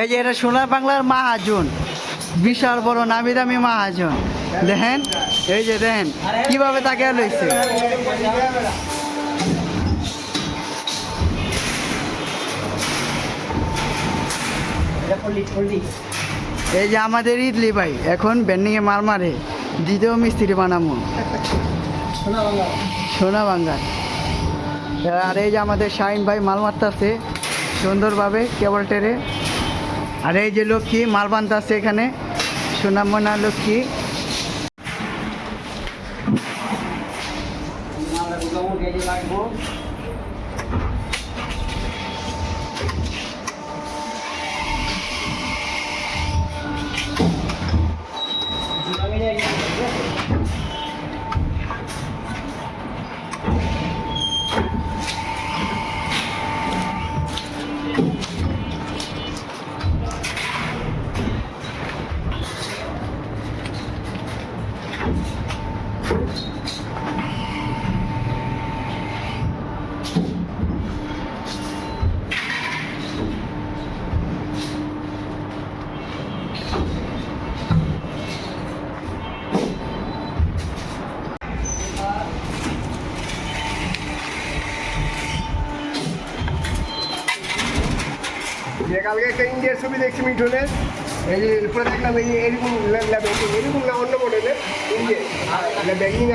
এই যে এটা সোনার বাংলার মাহাজন, বিশাল বড় নামি দামি মাহাজন। দেখেন এই যে দেখেন কিভাবে তাকে লইছে। এই যে আমাদের ইদলি ভাই এখন বেন্ডিংয়ে মাল মারে, দ্বিতীয় মিস্ত্রি বানামো সোনা বাঙ্গাল। আর এই যে আমাদের শাহিন ভাই মাল মারতেছে সুন্দরভাবে কেবল টেরে। আর এই যে লক্ষ্মী মাল বানতেছে এখানে, সোনামনা লক্ষ্মী। কালকে একটা ইন্ডিয়ার ছবি দেখছি মিঠুনের, এই যে দেখলাম এই এরকম এরকম না অন্য মডেলের ইন্ডিয়া ব্যাগিং